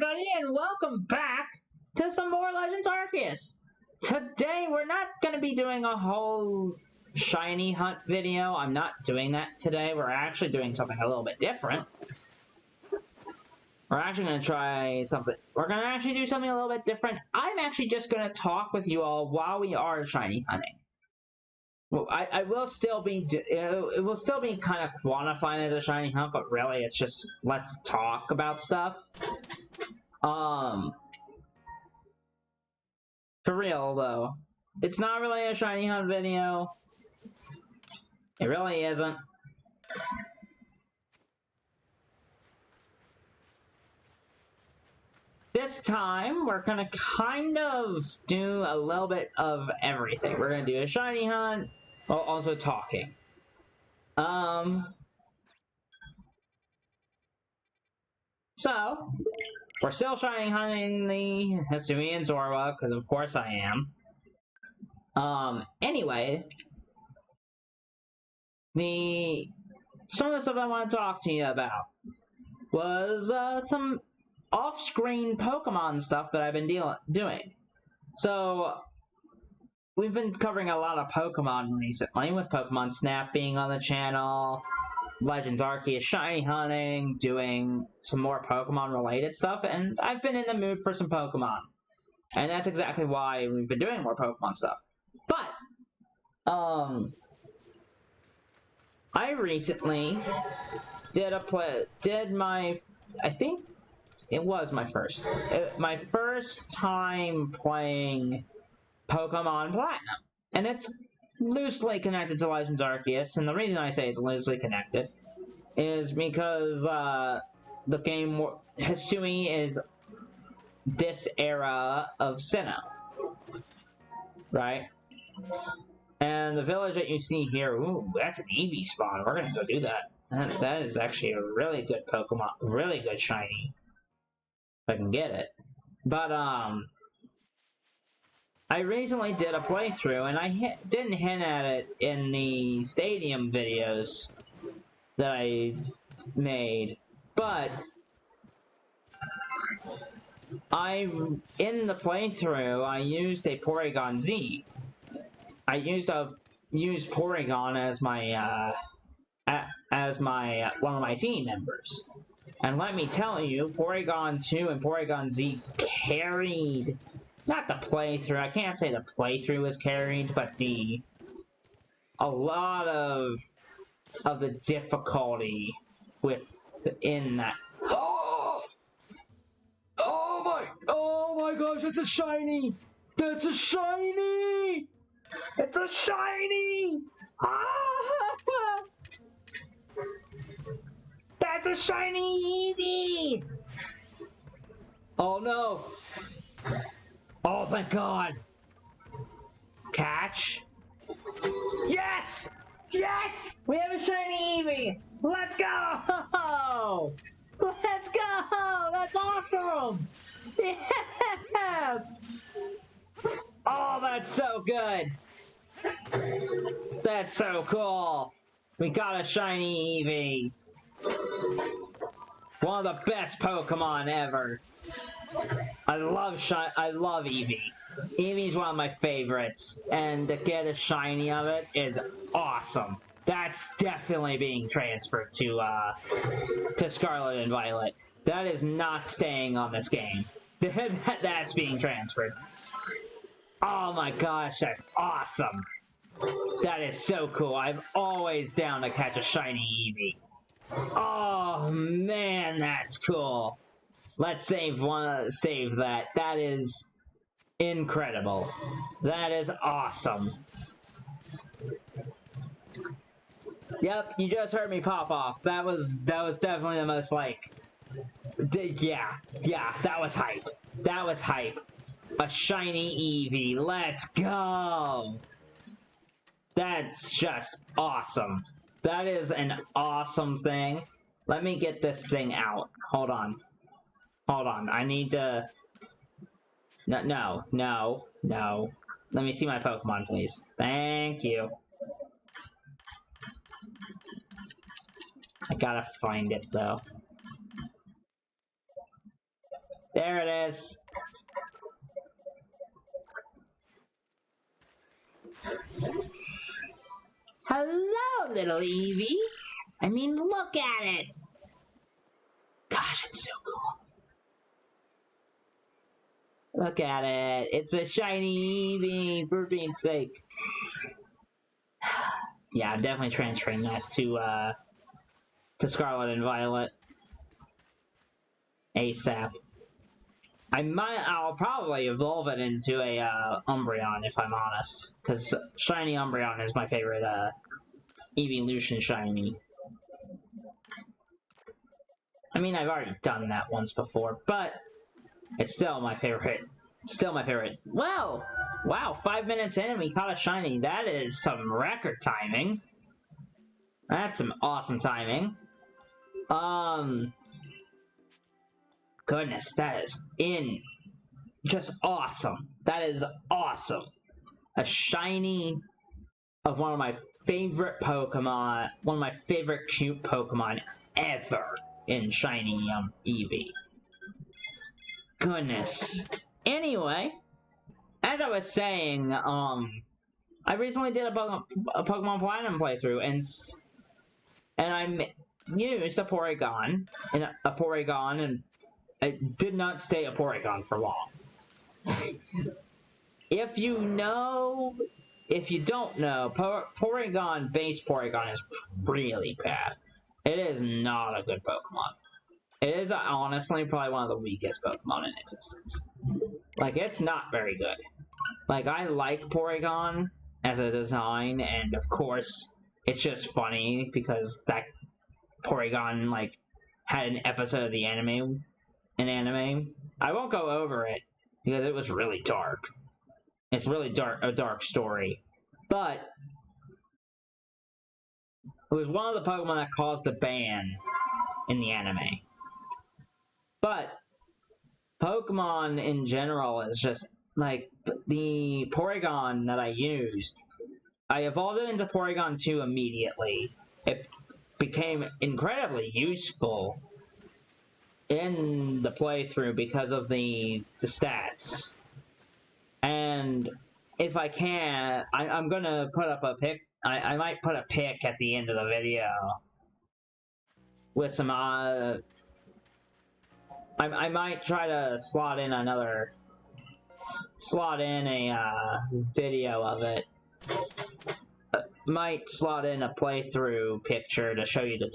everybody, and welcome back to some more Legends Arceus. Today, we're not going to be doing a whole shiny hunt video. I'm not doing that today. We're actually doing something a little bit different. We're actually going to try something. We're going to actually do something a little bit different. I'm actually just going to talk with you all while we are shiny hunting. Well, I will still be, it will still be kind of quantifying as a shiny hunt, but really it's just, let's talk about stuff. For real though, it's not really a shiny hunt video. It really isn't. This time, we're gonna kind of do a little bit of everything. We're gonna do a shiny hunt, while also talking. So, we're still shiny hunting the Hisui and Zorua, because of course I am. Anyway, some of the stuff I want to talk to you about was, some off-screen Pokemon stuff that I've been doing. So, we've been covering a lot of Pokemon recently, with Pokemon Snap being on the channel, Legends Arceus shiny hunting, doing some more Pokemon-related stuff, and I've been in the mood for some Pokemon. And that's exactly why we've been doing more Pokemon stuff. But, I recently did my, I think it was my first time playing Pokemon Platinum. And it's loosely connected to Legends Arceus, and the reason I say it's loosely connected is because, the game Hisui is this era of Sinnoh. Right? And the village that you see here, ooh, that's an Eevee spawn. We're gonna go do that. That is actually a really good Pokemon, really good shiny. If I can get it. But, I recently did a playthrough, and I didn't hint at it in the stadium videos that I made, but in the playthrough, I used a Porygon Z. I used Porygon as my, one of my team members. And let me tell you, Porygon 2 and Porygon Z carried, not the playthrough, I can't say the playthrough was carried, but a lot of the difficulty in that. Oh my gosh, it's a shiny! That's a shiny! It's a shiny! Ah! That's a shiny Eevee! Oh no! Oh, thank God! Catch? Yes! Yes! We have a shiny Eevee! Let's go! Let's go! That's awesome! Yes! Oh, that's so good! That's so cool! We got a shiny Eevee! One of the best Pokemon ever! I love Eevee. Eevee's one of my favorites, and to get a shiny of it is awesome. That's definitely being transferred to Scarlet and Violet. That is not staying on this game. That's being transferred. Oh my gosh, that's awesome. That is so cool. I'm always down to catch a shiny Eevee. Oh man, that's cool. Let's save that. That is incredible. That is awesome. Yep, you just heard me pop off. That was definitely the most, like, yeah, that was hype. That was hype. A shiny Eevee. Let's go. That's just awesome. That is an awesome thing. Let me get this thing out. Hold on. I need to... No. Let me see my Pokemon, please. Thank you. I gotta find it, though. There it is. Hello, little Eevee. I mean, look at it. Gosh, it's so cool. Look at it. It's a shiny Eevee, for being sake. Yeah, I'm definitely transferring that to Scarlet and Violet. ASAP. I'll probably evolve it into a Umbreon, if I'm honest. Because Shiny Umbreon is my favorite evolution shiny. I mean, I've already done that once before, but it's still my favorite. Still my favorite. Well, wow, 5 minutes in and we caught a shiny. That is some record timing. That's some awesome timing. Goodness, that is just awesome. That is awesome. A shiny of one of my favorite Pokemon, one of my favorite cute Pokemon ever in Shiny Eevee. Goodness. Anyway, as I was saying, I recently did a Pokemon Platinum playthrough, and I used a Porygon, and it did not stay a Porygon for long. If you don't know, base Porygon is really bad. It is not a good Pokemon. It is honestly probably one of the weakest Pokemon in existence. Like, it's not very good. Like, I like Porygon as a design, and of course, it's just funny because that Porygon, like, had an episode of an anime. I won't go over it because it was really dark. It's really a dark story. But it was one of the Pokemon that caused a ban in the anime. But Pokemon in general is just, like, the Porygon that I used, I evolved it into Porygon 2 immediately. It became incredibly useful in the playthrough because of the stats. And if I can, I'm gonna put up a pic. I might put a pic at the end of the video with some I might try to slot in a video of it. Might slot in a playthrough picture to show you the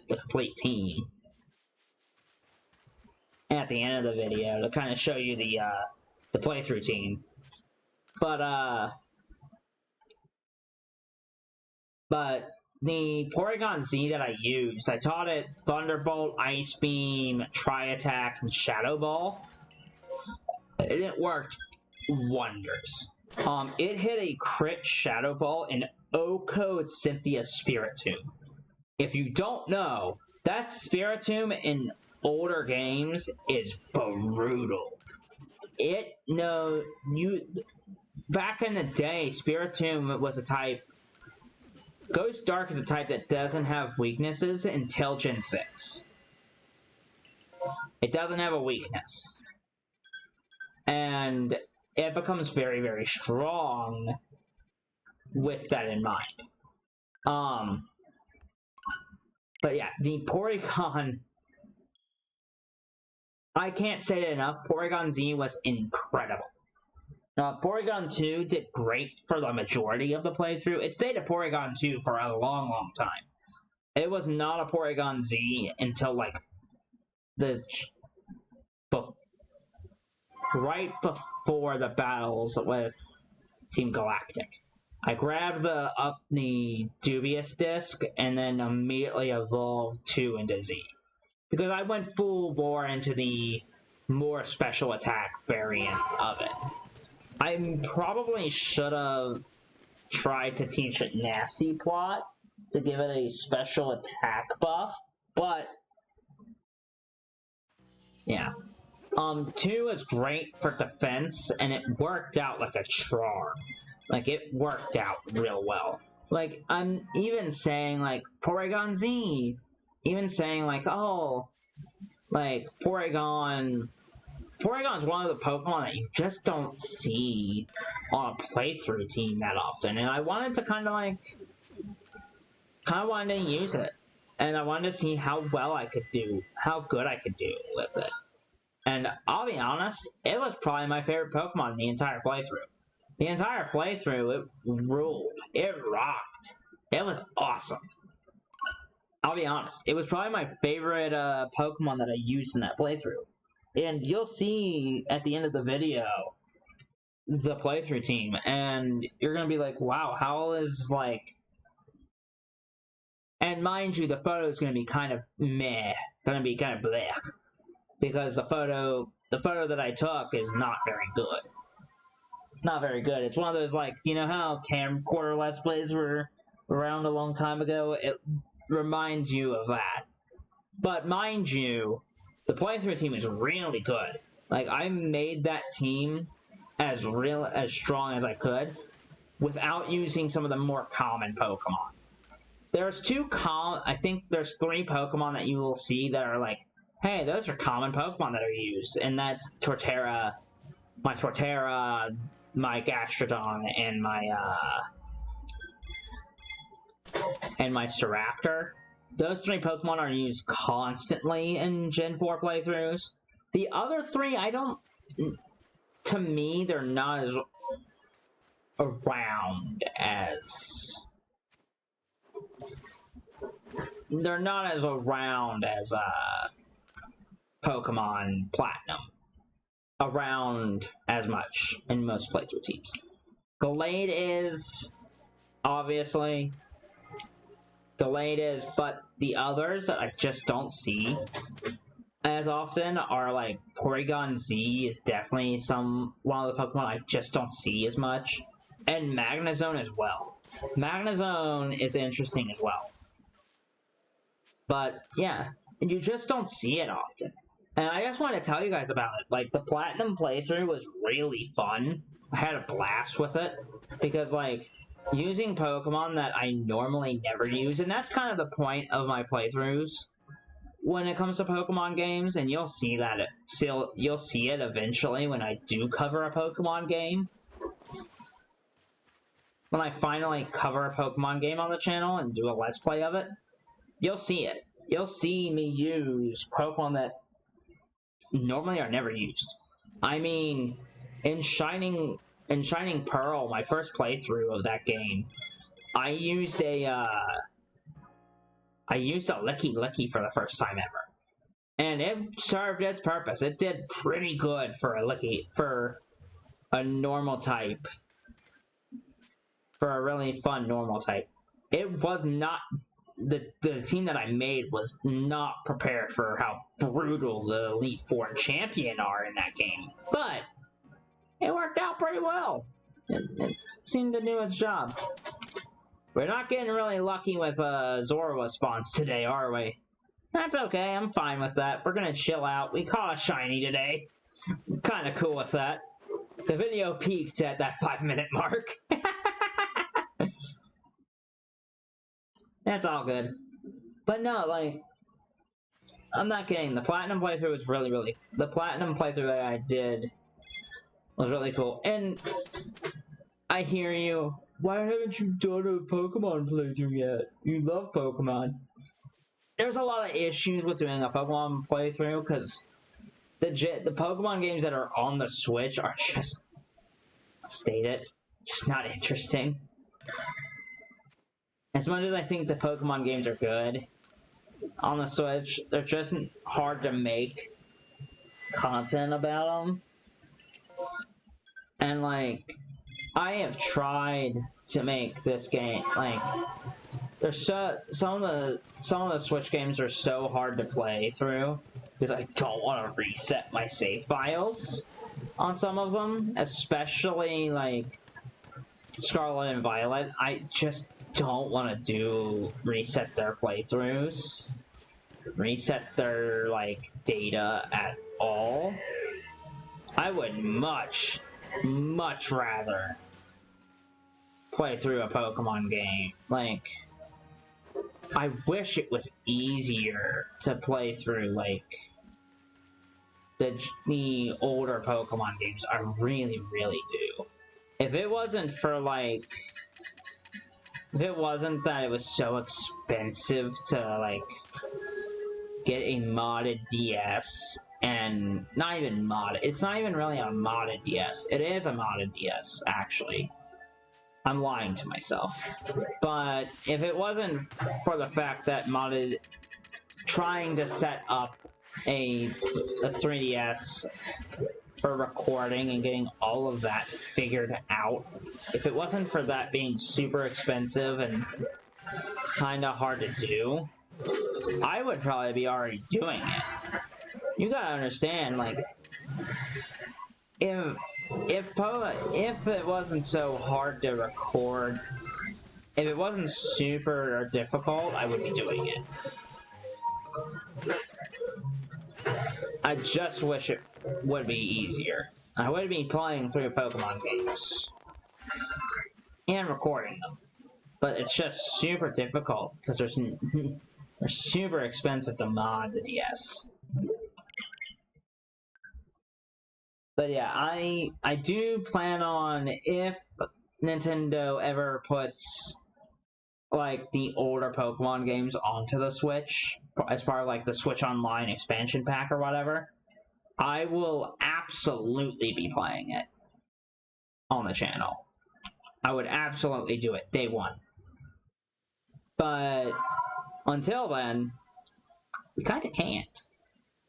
complete team at the end of the video to kind of show you the playthrough team. But the Porygon Z that I used, I taught it Thunderbolt, Ice Beam, Tri-Attack, and Shadow Ball. And it worked wonders. It hit a crit Shadow Ball in O-Code Cynthia Spiritomb. If you don't know, that Spiritomb in older games is brutal. Back in the day, Spiritomb was a type. Ghost Dark is a type that doesn't have weaknesses until Gen 6. It doesn't have a weakness. And it becomes very, very strong with that in mind. But yeah, the Porygon, I can't say it enough, Porygon Z was incredible. Porygon 2 did great for the majority of the playthrough. It stayed a Porygon 2 for a long, long time. It was not a Porygon Z until, like, right before the battles with Team Galactic. I grabbed the Dubious Disc and then immediately evolved 2 into Z. Because I went full bore into the more special attack variant of it. I probably should have tried to teach it Nasty Plot to give it a special attack buff, but yeah. 2 is great for defense, and it worked out like a charm. Like, it worked out real well. Like, I'm even saying, like, Porygon Z, even saying, like, oh, like, Porygon Porygon's one of the Pokemon that you just don't see on a playthrough team that often, and I wanted to kind of wanted to use it, and I wanted to see how well I could do, how good I could do with it. And I'll be honest, it was probably my favorite Pokemon in the entire playthrough. The entire playthrough, it ruled. It rocked. It was awesome. I'll be honest, it was probably my favorite Pokemon that I used in that playthrough. And you'll see at the end of the video the playthrough team, and you're gonna be like, wow, how is like. And mind you, the photo is gonna be kind of meh, gonna be kind of blech, because the photo that I took is not very good. It's not very good. It's one of those, like, you know how camcorder Let's Plays were around a long time ago? It reminds you of that. But mind you, the playthrough team is really good. Like, I made that team as strong as I could without using some of the more common Pokemon. I think there's 3 Pokemon that you will see that are like, hey, those are common Pokemon that are used, and that's Torterra, my Gastrodon, and my Staraptor. Those 3 Pokemon are used constantly in Gen 4 playthroughs. The other 3, to me, they're not as around as... They're not as around as, Pokemon Platinum. Around as much in most playthrough teams. Gallade is, obviously. Gallade is, but the others that I just don't see as often are like Porygon Z is definitely one of the Pokemon I just don't see as much, and Magnezone as well. Magnezone is interesting as well, but yeah, you just don't see it often. And I just want to tell you guys about it. Like, the Platinum playthrough was really fun. I had a blast with it because, like, using Pokemon that I normally never use, and that's kind of the point of my playthroughs when it comes to Pokemon games, and you'll see it eventually when I do cover a Pokemon game. When I finally cover a Pokemon game on the channel and do a Let's Play of it, you'll see it. You'll see me use Pokemon that normally are never used. I mean, in Shining Pearl, my first playthrough of that game, I used a Licky for the first time ever, and it served its purpose. It did pretty good for a normal type, for a really fun normal type. It was not. The team that I made was not prepared for how brutal the Elite Four and Champion are in that game. But it worked out pretty well. It seemed to do its job. We're not getting really lucky with Zorua spawns today, are we? That's okay, I'm fine with that. We're gonna chill out. We caught a shiny today. I'm kinda cool with that. The video peaked at that 5-minute mark. That's all good. But no, like, I'm not kidding. The Platinum playthrough was the Platinum playthrough that I did was really cool. And I hear you, why haven't you done a Pokemon playthrough yet? You love Pokemon. There's a lot of issues with doing a Pokemon playthrough, because the Pokemon games that are on the Switch are just, just not interesting. As much as I think the Pokemon games are good on the Switch, they're just hard to make content about them. And, like, I have tried to make this game, like, there's some of the Switch games are so hard to play through because I don't want to reset my save files on some of them, especially like Scarlet and Violet. I just don't want to reset their playthroughs, reset their like data at all. I would much rather play through a Pokemon game. Like, I wish it was easier to play through, like, the older Pokemon games. I really, really do. If it wasn't for like, if it wasn't that it was so expensive to like get a modded DS, and not even modded, it's not even really a modded DS. It is a modded DS, actually. I'm lying to myself. But if it wasn't for the fact that modded, trying to set up a 3DS for recording and getting all of that figured out, if it wasn't for that being super expensive and kinda hard to do, I would probably be already doing it. You gotta understand, like, if it wasn't so hard to record, if it wasn't super difficult, I would be doing it. I just wish it would be easier. I would be playing through Pokemon games and recording them, but it's just super difficult because they're super expensive to mod the DS. But yeah, I do plan on, if Nintendo ever puts like the older Pokemon games onto the Switch, as part of like the Switch Online expansion pack or whatever, I will absolutely be playing it on the channel. I would absolutely do it day one. But until then, we kinda can't.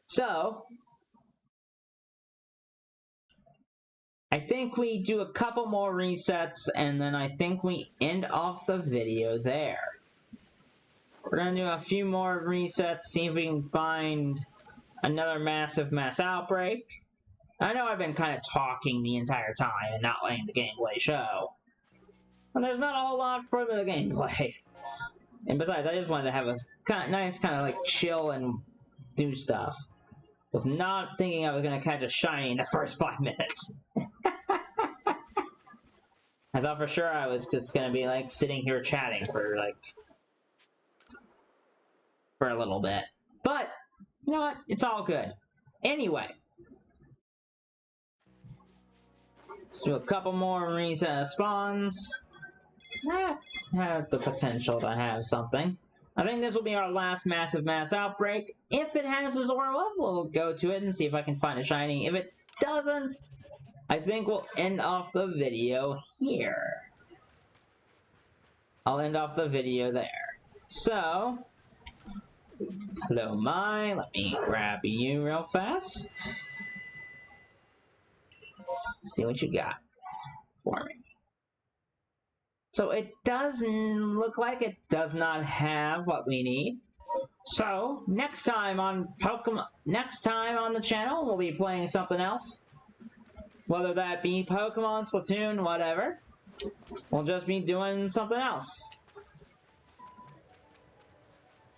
So, I think we do a couple more resets, and then I think we end off the video there. We're gonna do a few more resets, see if we can find another mass outbreak. I know I've been kind of talking the entire time and not letting the gameplay show, but there's not a whole lot for the gameplay. And besides, I just wanted to have a nice kind of like chill and do stuff. Was not thinking I was gonna catch a shiny in the first 5 minutes. I thought for sure I was just gonna be like sitting here chatting for a little bit. But, you know what? It's all good. Anyway. Let's do a couple more reset spawns. Has the potential to have something. I think this will be our last mass outbreak. If it has a Zorua, we'll go to it and see if I can find a shiny. If it doesn't, I think we'll end off the video here. I'll end off the video there. So, hello, Mai. Let me grab you real fast. See what you got for me. So it doesn't look like it does not have what we need. So next time on the channel, we'll be playing something else. Whether that be Pokemon, Splatoon, whatever. We'll just be doing something else.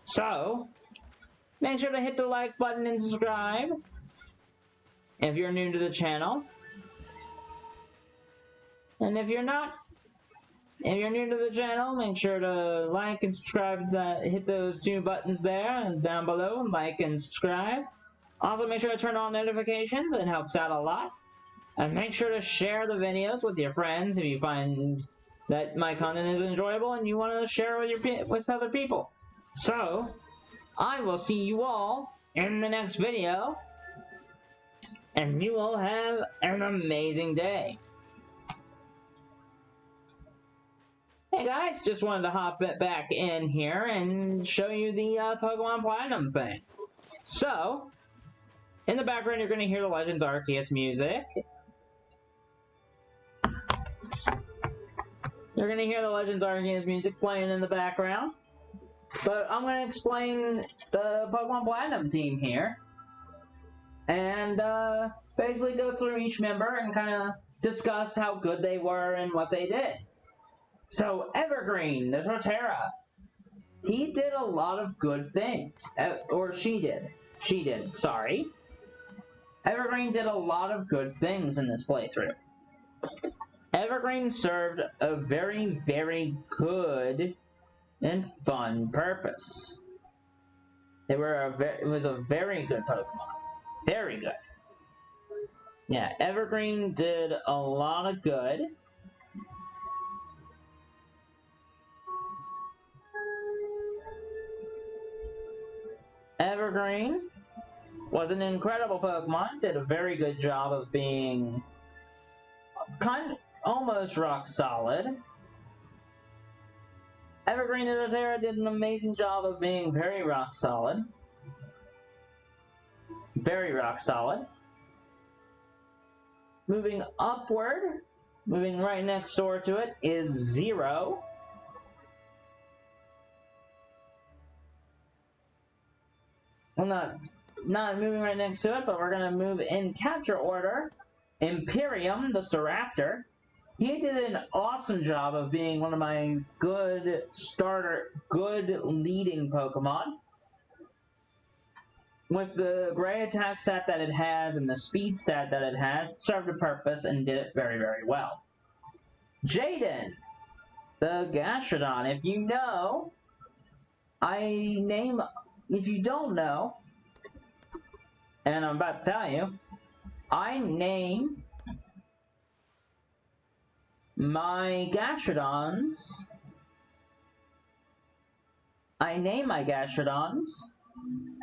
So, make sure to hit the like button and subscribe if you're new to the channel. And if you're not, if you're new to the channel, make sure to like and subscribe, hit those 2 buttons there and down below, like and subscribe. Also, make sure to turn on notifications, it helps out a lot. And make sure to share the videos with your friends if you find that my content is enjoyable and you want to share with other people. So, I will see you all in the next video, and you all have an amazing day. Hey guys, just wanted to hop back in here and show you the Pokemon Platinum thing. So, in the background you're going to hear the Legends Arceus music. You're going to hear the Legends Arceus music playing in the background. But I'm going to explain the Pokemon Platinum team here. And basically go through each member and kind of discuss how good they were and what they did. So, Evergreen, the Torterra, he did a lot of good things. Or she did. She did, sorry. Evergreen did a lot of good things in this playthrough. Evergreen served a very, very good and fun purpose. It was a very good Pokemon. Very good. Yeah, Evergreen did a lot of good. Evergreen was an incredible Pokemon, did a very good job of being almost rock solid. Evergreen and Rotera did an amazing job of being very rock solid. Very rock solid. Moving upward, moving right next door to it, is Zero. Well, not moving right next to it, but we're going to move in capture order. Imperium, the Staraptor. He did an awesome job of being one of my good leading Pokemon. With the gray attack stat that it has and the speed stat that it has, it served a purpose and did it very, very well. Jaden, the Gastrodon. If you know, if you don't know, and I'm about to tell you, I name my Gastrodons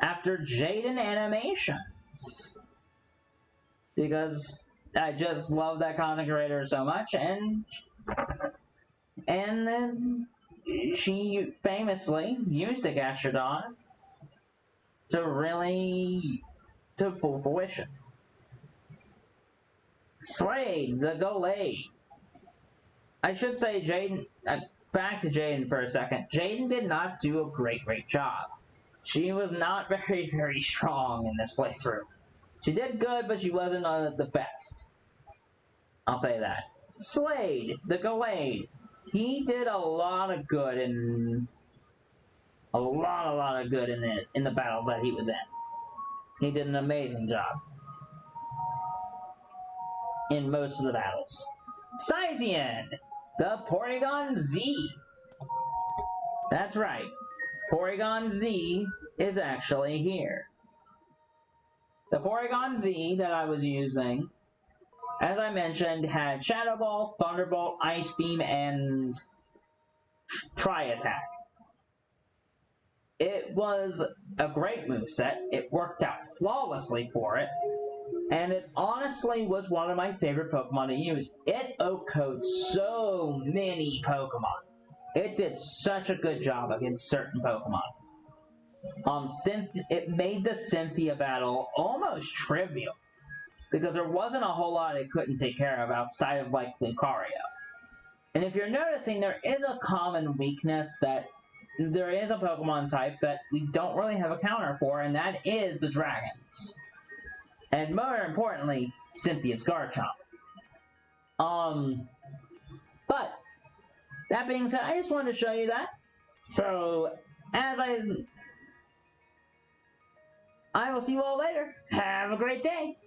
after Jaden animations. Because I just love that content creator so much, and then she famously used a Gastrodon to full fruition. Slade, the Golade. I should say Jaden, back to Jaden for a second. Jaden did not do a great job. She was not very, very strong in this playthrough. She did good, but she wasn't the best. I'll say that. Slade, the Golade. He did a lot of good in a lot of good in the battles that he was in. He did an amazing job in most of the battles. Scythian, the Porygon Z. That's right. Porygon Z is actually here. The Porygon Z that I was using, as I mentioned, had Shadow Ball, Thunderbolt, Ice Beam, and Tri-Attack. It was a great moveset. It worked out flawlessly for it. And it honestly was one of my favorite Pokemon to use. It OHKO'd so many Pokemon. It did such a good job against certain Pokemon. It made the Cynthia battle almost trivial, because there wasn't a whole lot it couldn't take care of outside of, like, Lucario. And if you're noticing, there is a common weakness that there is a Pokemon type that we don't really have a counter for, and that is the dragons. And more importantly, Cynthia's Garchomp. But, that being said, I just wanted to show you that. So, I will see you all later. Have a great day.